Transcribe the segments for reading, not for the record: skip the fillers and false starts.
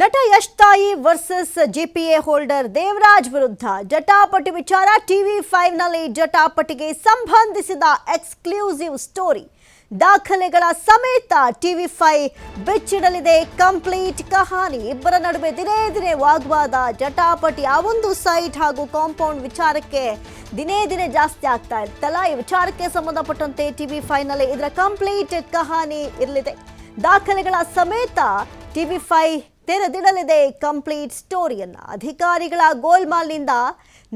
ನಟ ಯಶ್ ತಾಯಿ versus GPA holder Devaraj ವಿರುದ್ಧ ಜಟಾಪಟಿ ವಿಚಾರ ಟಿವಿ5 ನಲ್ಲಿ ಜಟಾಪಟಿಗೆ ಸಂಬಂಧಿಸಿದ ಎಕ್ಸ್ಕ್ಲೂಸಿವ್ ಸ್ಟೋರಿ ದಾಖಲೆಗಳ ಸಮೇತ ಟಿವಿ5 ಬೆಚ್ಚಿಡಲಿದೆ ಕಂಪ್ಲೀಟ್ ಕಹಾನಿ. ಇಬ್ಬರ ನಡುವೆ ದಿನೇ ದಿನೇ ವಾಗ್ವಾದ ಜಟಾಪಟಿ ಆ ಒಂದು ಸೈಟ್ ಹಾಗೂ ಕಾಂಪೌಂಡ್ ವಿಚಾರಕ್ಕೆ ದಿನೇ ದಿನೇ ಜಾಸ್ತಿ ಆಗ್ತಾ ಇರ್ತಲ್ಲ. ಈ ವಿಚಾರಕ್ಕೆ ಸಂಬಂಧಪಟ್ಟಂತೆ ಟಿವಿ5 ನಲ್ಲಿ ಇದರ ಕಂಪ್ಲೀಟ್ ಕಹಾನಿ ಇರಲಿದೆ. ದಾಖಲೆಗಳ ಸಮೇತ ಟಿವಿ5 ತೆರೆದಿಡಲಿದೆ ಕಂಪ್ಲೀಟ್ ಸ್ಟೋರಿಯನ್ನ. ಅಧಿಕಾರಿಗಳ ಗೋಲ್ಮಾಲ್ನಿಂದ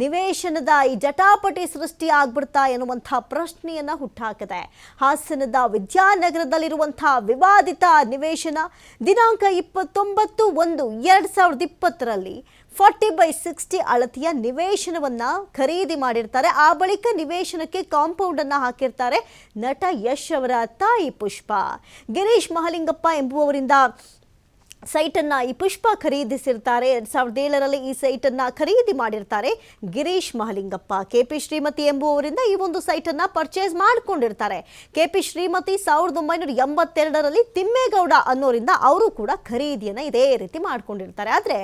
ನಿವೇಶನದ ಈ ಜಟಾಪಟಿ ಸೃಷ್ಟಿ ಆಗ್ಬಿಡ್ತಾ ಎನ್ನುವಂಥ ಪ್ರಶ್ನೆಯನ್ನ ಹುಟ್ಟಾಕಿದೆ. ಹಾಸನದ ವಿದ್ಯಾನಗರದಲ್ಲಿರುವಂತಹ ವಿವಾದಿತ ನಿವೇಶನ ದಿನಾಂಕ 29/1/2020 40/60 ಅಳತೆಯ ನಿವೇಶನವನ್ನ ಖರೀದಿ ಮಾಡಿರ್ತಾರೆ. ಆ ಬಳಿಕ ನಿವೇಶನಕ್ಕೆ ಕಾಂಪೌಂಡ್ ಅನ್ನ ಹಾಕಿರ್ತಾರೆ ನಟ ಯಶ್ ಅವರ ತಾಯಿ ಪುಷ್ಪ. ಗಿರೀಶ್ ಮಹಲಿಂಗಪ್ಪ ಎಂಬುವವರಿಂದ ಸೈಟನ್ನು ಈ ಪುಷ್ಪ ಖರೀದಿಸಿರ್ತಾರೆ. 2007ರಲ್ಲಿ ಈ ಸೈಟನ್ನು ಖರೀದಿ ಮಾಡಿರ್ತಾರೆ ಗಿರೀಶ್ ಮಹಲಿಂಗಪ್ಪ. ಕೆಪಿ ಶ್ರೀಮತಿ ಎಂಬುವವರಿಂದ ಈ ಒಂದು ಸೈಟನ್ನು ಪರ್ಚೇಸ್ ಮಾಡಿಕೊಂಡಿರ್ತಾರೆ. ಕೆಪಿ ಶ್ರೀಮತಿ 1982ರಲ್ಲಿ ತಿಮ್ಮೇಗೌಡ ಅನ್ನೋರಿಂದ ಅವರು ಕೂಡ ಖರೀದಿಯನ್ನು ಇದೇ ರೀತಿ ಮಾಡ್ಕೊಂಡಿರ್ತಾರೆ. ಆದರೆ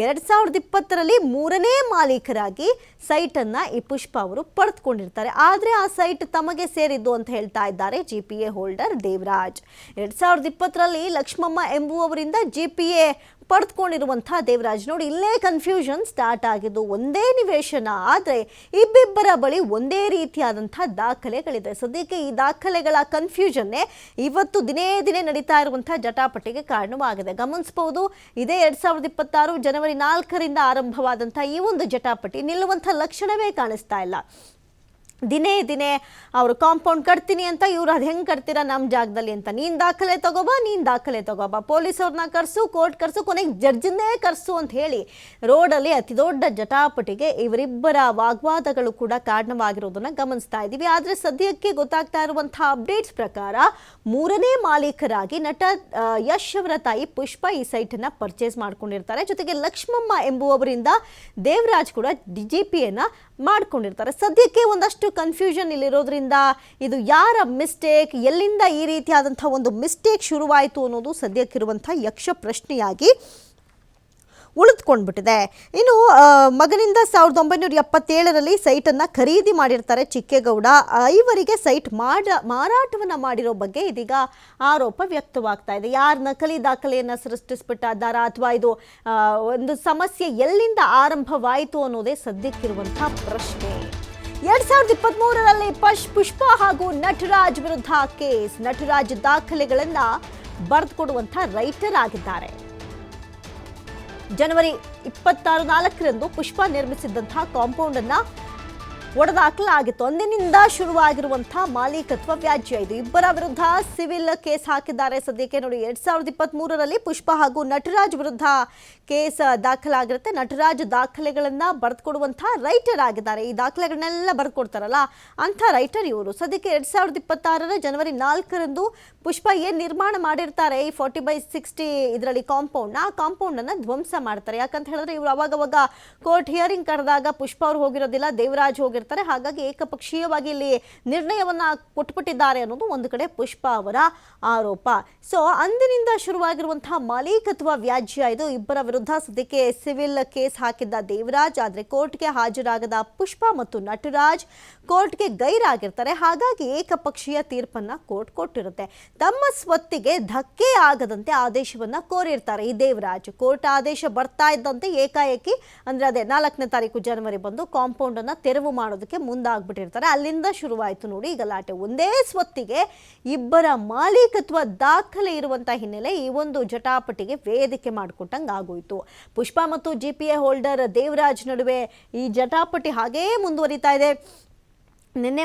2020ರಲ್ಲಿ 3ನೇ ಮಾಲೀಕರಾಗಿ ಸೈಟನ್ನು ಈ ಪುಷ್ಪ ಅವರು ಪಡೆದುಕೊಂಡಿರ್ತಾರೆ. ಆದರೆ ಆ ಸೈಟ್ ತಮಗೆ ಸೇರಿದ್ದು ಅಂತ ಹೇಳ್ತಾ ಇದ್ದಾರೆ ಜಿಪಿಎ ಹೋಲ್ಡರ್ ದೇವರಾಜ್. 2020ರಲ್ಲಿ ಲಕ್ಷ್ಮಮ್ಮ ಎಂಬುವವರಿಂದ ಜಿಪಿಎ ಪಡೆದುಕೊಂಡಿರುವಂತಹ ದೇವರಾಜ್. ನೋಡಿ, ಇಲ್ಲೇ ಕನ್ಫ್ಯೂಷನ್ ಸ್ಟಾರ್ಟ್ ಆಗಿದ್ದು. ಒಂದೇ ನಿವೇಶನ, ಆದರೆ ಇಬ್ಬಿಬ್ಬರ ಬಳಿ ಒಂದೇ ರೀತಿಯಾದಂತಹ ದಾಖಲೆಗಳಿದೆ. ಸದ್ಯಕ್ಕೆ ಈ ದಾಖಲೆಗಳ ಕನ್ಫ್ಯೂಷನ್ನೇ ಇವತ್ತು ದಿನೇ ದಿನೇ ನಡೀತಾ ಇರುವಂತಹ ಜಟಾಪಟಿಗೆ ಕಾರಣವಾಗಿದೆ. ಗಮನಿಸಬಹುದು, ಇದೇ 2026 ಜನವರಿ 4ರಿಂದ ಆರಂಭವಾದಂತಹ ಈ ಒಂದು ಜಟಾಪಟಿ ನಿಲ್ಲುವಂಥ ಲಕ್ಷಣವೇ ಕಾಣಿಸ್ತಾ ಇಲ್ಲ. ದಿನೇ ದಿನೇ ಅವರು ಕಾಂಪೌಂಡ್ ಕಟ್ತೀನಿ ಅಂತ, ಇವ್ರು ಅದು ಹೆಂಗೆ ಕಟ್ತೀರಾ ನಮ್ಮ ಜಾಗದಲ್ಲಿ ಅಂತ, ನೀನು ದಾಖಲೆ ತಗೋಬಾ, ಪೊಲೀಸವ್ರನ್ನ ಕರೆಸು, ಕೋರ್ಟ್ ಕರೆಸು, ಕೊನೆಗೆ ಜಡ್ಜನ್ನೇ ಕರೆಸು ಅಂತ ಹೇಳಿ ರೋಡಲ್ಲಿ ಅತಿ ದೊಡ್ಡ ಜಟಾಪಟಿಗೆ ಇವರಿಬ್ಬರ ವಾಗ್ವಾದಗಳು ಕೂಡ ಕಾರಣವಾಗಿರೋದನ್ನು ಗಮನಿಸ್ತಾ ಇದ್ದೀವಿ. ಆದರೆ ಸದ್ಯಕ್ಕೆ ಗೊತ್ತಾಗ್ತಾ ಇರುವಂತಹ ಅಪ್ಡೇಟ್ಸ್ ಪ್ರಕಾರ 3ನೇ ಮಾಲೀಕರಾಗಿ ನಟ ಯಶ್ ಅವರ ತಾಯಿ ಪುಷ್ಪ ಈ ಸೈಟನ್ನು ಪರ್ಚೇಸ್ ಮಾಡ್ಕೊಂಡಿರ್ತಾರೆ. ಜೊತೆಗೆ ಲಕ್ಷ್ಮಮ್ಮ ಎಂಬುವವರಿಂದ ದೇವರಾಜ್ ಕೂಡ ಜಿಪಿಎನ ಮಾಡ್ಕೊಂಡಿರ್ತಾರೆ. ಸದ್ಯಕ್ಕೆ ಒಂದಷ್ಟು ಕನ್ಫ್ಯೂಷನ್ ಇಲ್ಲಿರೋದ್ರಿಂದ ಇದು ಯಾರ ಮಿಸ್ಟೇಕ್, ಎಲ್ಲಿಂದ ಈ ರೀತಿಯಾದಂಥ ಒಂದು ಮಿಸ್ಟೇಕ್ ಶುರುವಾಯಿತು ಅನ್ನೋದು ಸದ್ಯಕ್ಕಿರುವಂಥ ಯಕ್ಷ ಪ್ರಶ್ನೆಯಾಗಿ ಉಳಿದುಕೊಂಡ್ಬಿಟ್ಟಿದೆ. ಇನ್ನು ಮಗನಿಂದ 1977ರಲ್ಲಿ ಸೈಟನ್ನು ಖರೀದಿ ಮಾಡಿರ್ತಾರೆ ಚಿಕ್ಕೇಗೌಡ. ಇವರಿಗೆ ಸೈಟ್ ಮಾರಾಟವನ್ನು ಮಾಡಿರೋ ಬಗ್ಗೆ ಇದೀಗ ಆರೋಪ ವ್ಯಕ್ತವಾಗ್ತಾ ಇದೆ. ಯಾರು ನಕಲಿ ದಾಖಲೆಯನ್ನು ಸೃಷ್ಟಿಸ್ಬಿಟ್ಟಿದ್ದಾರಾ ಅಥವಾ ಇದು ಒಂದು ಸಮಸ್ಯೆ ಎಲ್ಲಿಂದ ಆರಂಭವಾಯಿತು ಅನ್ನೋದೇ ಸದ್ಯಕ್ಕಿರುವಂಥ ಪ್ರಶ್ನೆ. 2023ರಲ್ಲಿ ಪುಷ್ಪ ಹಾಗೂ ನಟರಾಜ್ ವಿರುದ್ಧ ಕೇಸ್. ನಟರಾಜ್ ದಾಖಲೆಗಳನ್ನು ಬರೆದುಕೊಡುವಂಥ ರೈಟರ್ ಆಗಿದ್ದಾರೆ. ಜನವರಿ 26/4ರಂದು ಪುಷ್ಪ ನಿರ್ಮಿಸಿದ್ದಂತಹ ಕಾಂಪೌಂಡ್ ಅನ್ನ ಒಡೆದಾಕಲಾಗಿತ್ತು. ಅಂದಿನಿಂದ ಶುರುವಾಗಿರುವಂತಹ ಮಾಲೀಕತ್ವ ವ್ಯಾಜ್ಯ ಇದು. ಇಬ್ಬರ ವಿರುದ್ಧ ಸಿವಿಲ್ ಕೇಸ್ ಹಾಕಿದ್ದಾರೆ. ಸದ್ಯಕ್ಕೆ ನೋಡಿ, 2023ರಲ್ಲಿ ಪುಷ್ಪ ಹಾಗೂ ನಟರಾಜ್ ವಿರುದ್ಧ ಕೇಸ್ ದಾಖಲಾಗಿರುತ್ತೆ. ನಟರಾಜ್ ದಾಖಲೆಗಳನ್ನ ಬರೆದುಕೊಡುವಂತಹ ರೈಟರ್ ಆಗಿದ್ದಾರೆ. ಈ ದಾಖಲೆಗಳನ್ನೆಲ್ಲ ಬರೆದುಕೊಡ್ತಾರಲ್ಲ ಅಂಥ ರೈಟರ್ ಇವರು. ಸದ್ಯಕ್ಕೆ 2026ರ ಜನವರಿ 4ರಂದು ಪುಷ್ಪ ಏನು ನಿರ್ಮಾಣ ಮಾಡಿರ್ತಾರೆ ಈ 40/60 ಇದರಲ್ಲಿ ಕಾಂಪೌಂಡ್, ಆ ಕಾಂಪೌಂಡನ್ನು ಧ್ವಂಸ ಮಾಡ್ತಾರೆ. ಯಾಕಂತ ಹೇಳಿದ್ರೆ ಇವರು ಅವಾಗವಾಗ ಕೋರ್ಟ್ ಹಿಯರಿಂಗ್ ಕರೆದಾಗ ಪುಷ್ಪ ಅವರು ಹೋಗಿರೋದಿಲ್ಲ, ದೇವರಾಜ್ ಹೋಗಿರ್ತಾರೆ. ಹಾಗಾಗಿ ಏಕಪಕ್ಷೀಯವಾಗಿ ಇಲ್ಲಿ ನಿರ್ಣಯವನ್ನ ಕೊಟ್ಬಿಟ್ಟಿದ್ದಾರೆ ಅನ್ನೋದು ಒಂದು ಕಡೆ ಪುಷ್ಪ ಅವರ ಆರೋಪ. ಸೊ ಅಂದಿನಿಂದ ಶುರುವಾಗಿರುವಂತಹ ಮಾಲೀಕತ್ವ ವ್ಯಾಜ್ಯ ಇದು. ಇಬ್ಬರ ವಿರುದ್ಧ ಸದ್ಯಕ್ಕೆ ಸಿವಿಲ್ ಕೇಸ್ ಹಾಕಿದ್ದ ದೇವರಾಜ್. ಆದರೆ ಕೋರ್ಟ್ಗೆ ಹಾಜರಾಗದ ಪುಷ್ಪ ಮತ್ತು ನಟರಾಜ್ ಕೋರ್ಟ್ಗೆ ಗೈರಾಗಿರ್ತಾರೆ. ಹಾಗಾಗಿ ಏಕಪಕ್ಷೀಯ ತೀರ್ಪನ್ನ ಕೋರ್ಟ್ ಕೊಟ್ಟಿರುತ್ತೆ. ತಮ್ಮ ಸ್ವತ್ತಿಗೆ ಧಕ್ಕೆ ಆಗದಂತೆ ಆದೇಶವನ್ನ ಕೋರಿರ್ತಾರೆ ಈ ದೇವರಾಜ್. ಕೋರ್ಟ್ ಆದೇಶ ಬರ್ತಾ ಇದ್ದಂತೆ ಏಕಾಏಕಿ ಅಂದ್ರೆ ಅದೇ 4ನೇ ತಾರೀಕು ಜನವರಿ ಬಂದು ಕಾಂಪೌಂಡ್ ಅನ್ನ ತೆರವು ಮಾಡೋದಕ್ಕೆ ಮುಂದಾಗ್ಬಿಟ್ಟಿರ್ತಾರೆ. ಅಲ್ಲಿಂದ ಶುರುವಾಯಿತು ನೋಡಿ ಗಲಾಟೆ. ಒಂದೇ ಸ್ವತ್ತಿಗೆ ಇಬ್ಬರ ಮಾಲೀಕತ್ವ ದಾಖಲೆ ಇರುವಂತಹ ಹಿನ್ನೆಲೆ ಈ ಒಂದು ಜಟಾಪಟಿಗೆ ವೇದಿಕೆ ಮಾಡಿಕೊಟ್ಟಂಗೆ ಆಗೋಯ್ತು. ಪುಷ್ಪ ಮತ್ತು ಜಿಪಿಎ ಹೋಲ್ಡರ್ ದೇವರಾಜ್ ನಡುವೆ ಈ ಜಟಾಪಟಿ ಹಾಗೇ ಮುಂದುವರಿತಾ ಇದೆ. ನಿನ್ನೆ